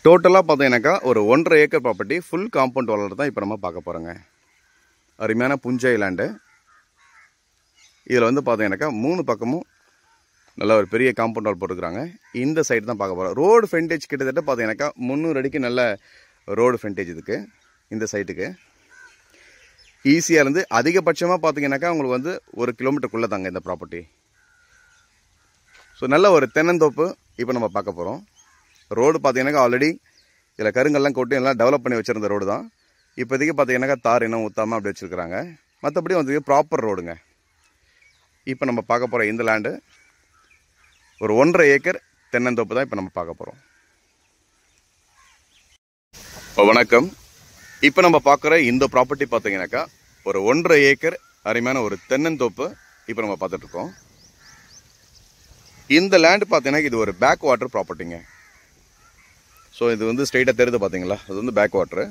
டோட்டலாக பார்த்தீங்கன்னாக்கா ஒரு 1.5 ஏக்கர் ப்ராப்பர்ட்டி ஃபுல் காம்பவுண்ட் வாலர் தான் இப்போ நம்ம பார்க்க போகிறோங்க. அருமையான புஞ்சை லேண்டு. இதில் வந்து பார்த்தீங்கன்னாக்கா 3 பக்கமும் நல்ல ஒரு பெரிய காம்பவுண்ட் வால் போட்டுக்கிறாங்க. இந்த சைடு தான் பார்க்க போகிறோம். ரோடு ஃப்ரண்டேஜ் கிட்டத்தட்ட பார்த்தீங்கன்னாக்கா 300 அடிக்கு நல்ல ரோடு ஃப்ரண்டேஜ் இதுக்கு. இந்த சைட்டுக்கு ஈஸியாக இருந்து அதிகபட்சமாக பார்த்தீங்கன்னாக்கா உங்களுக்கு வந்து 1 கிலோமீட்டருக்குள்ளே தாங்க இந்த ப்ராப்பர்ட்டி. ஸோ நல்ல ஒரு தென்னந்தோப்பு இப்போ நம்ம பார்க்க போகிறோம். ரோடு பார்த்தீங்கன்னாக்கா ஆல்ரெடி இதில் கருங்கல்லாம் கொட்டி எல்லாம் டெவலப் பண்ணி வச்சுருந்த ரோடு தான். இப்போதைக்கு பார்த்தீங்கன்னாக்கா தார் இன்னும் ஊற்றாமல் அப்படி வச்சுருக்குறாங்க. மற்றபடி வந்து ப்ராப்பர் ரோடுங்க. இப்போ நம்ம பார்க்க போகிற இந்த லேண்டு ஒரு 1.5 ஏக்கர் தென்னந்தோப்பு தான் இப்போ நம்ம பார்க்க போகிறோம். வணக்கம். இப்போ நம்ம பார்க்குற இந்த ப்ராப்பர்ட்டி பார்த்தீங்கன்னாக்கா ஒரு 1.5 ஏக்கர் அருமையான ஒரு தென்னந்தோப்பு இப்போ நம்ம பார்த்துட்ருக்கோம். இந்த லேண்டு பார்த்தீங்கன்னா இது ஒரு பேக் வாட்டர் ப்ராப்பர்ட்டிங்க. ஸோ இது வந்து ஸ்ட்ரெயிட்டாக தெரியுது பார்த்தீங்களா, அது வந்து back water.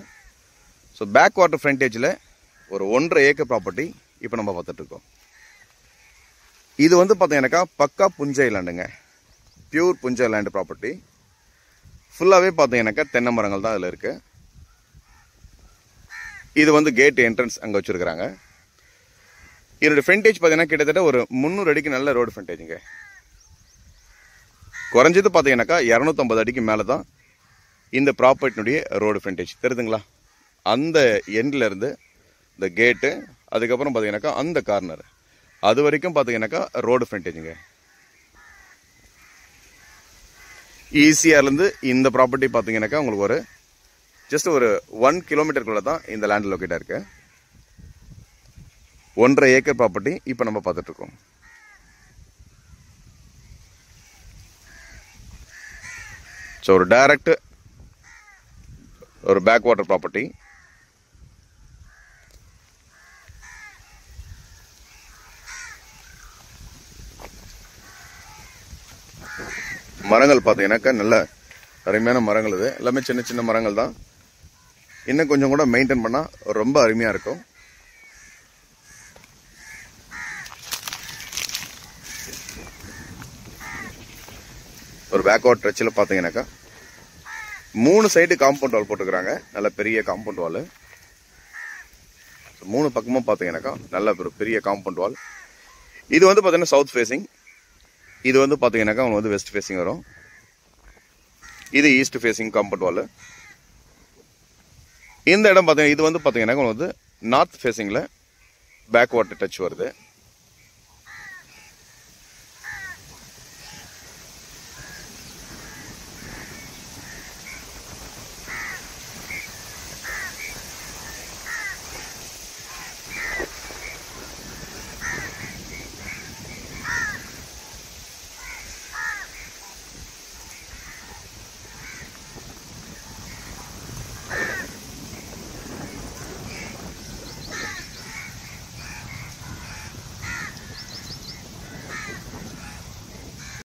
So back water ஃப்ரண்டேஜில் ஒரு 1.5 ஏக்கர் ப்ராப்பர்ட்டி இப்போ நம்ம பார்த்துட்ருக்கோம். இது வந்து பார்த்தீங்கன்னாக்கா பக்கா புஞ்சை லேண்டுங்க. பியூர் புஞ்சை லேண்டு ப்ராப்பர்ட்டி. ஃபுல்லாகவே பார்த்தீங்கன்னாக்கா தென்னை மரங்கள் தான் இதில் இருக்குது. இது வந்து கேட் என்ட்ரன்ஸ் அங்கே வச்சுருக்குறாங்க. இதோட ஃப்ரண்டேஜ் பார்த்தீங்கன்னா கிட்டத்தட்ட ஒரு 300 அடிக்கு நல்ல ரோடு ஃப்ரண்டேஜுங்க. குறைஞ்சது பார்த்தீங்கன்னாக்கா 250 அடிக்கு மேலே தான் இந்த ப்ராப்பர்ட்டினுடைய ரோடு ஃப்ரண்டேஜ். தெரியுதுங்களா? அந்த எண்டில் இருந்து இந்த கேட்டு, அதுக்கப்புறம் பார்த்தீங்கன்னாக்கா அந்த கார்னர் அது வரைக்கும் பார்த்தீங்கன்னாக்கா ரோடு ஃப்ரண்டேஜுங்க. ஈஸியாலேருந்து இந்த ப்ராப்பர்ட்டி பார்த்தீங்கன்னாக்கா உங்களுக்கு ஒரு ஜஸ்ட் ஒரு 1 கிலோமீட்டருக்குள்ளே தான் இந்த லேண்ட் லொக்கேட்டாக இருக்கு. 1.5 ஏக்கர் ப்ராப்பர்ட்டி இப்போ நம்ம பார்த்துட்ருக்கோம். ஸோ ஒரு டைரக்ட் ஒரு பேக் வாட்டர் ப்ராப்பர்ட்டி. மரங்கள் பார்த்தீங்கன்னாக்கா நல்ல அருமையான மரங்கள். இது எல்லாமே சின்ன சின்ன மரங்கள் தான். இன்னும் கொஞ்சம் கூட மெயின்டைன் பண்ணால் ரொம்ப அருமையாக இருக்கும். ஒரு பேக் வாட்டர் ட்ரெச்சில் பார்த்தீங்கன்னாக்கா 3 சைடு காம்பவுண்ட் வால் போட்டுக்கிறாங்க. நல்ல பெரிய காம்பவுண்ட் வால். 3 பக்கமும் பார்த்தீங்கன்னாக்கா நல்ல ஒரு பெரிய காம்பவுண்ட் வால். இது வந்து பார்த்தீங்கன்னா சவுத் ஃபேஸிங். இது வந்து பார்த்தீங்கன்னாக்கா அவங்க வந்து வெஸ்ட் ஃபேஸிங் வரும். இது ஈஸ்ட் ஃபேஸிங் காம்பவுண்ட் வால். இந்த இடம் பார்த்தீங்கன்னா இது வந்து பார்த்தீங்கன்னா உங்களுக்கு வந்து நார்த் ஃபேஸிங்கில் பேக் வாட்டர் டச் வருது.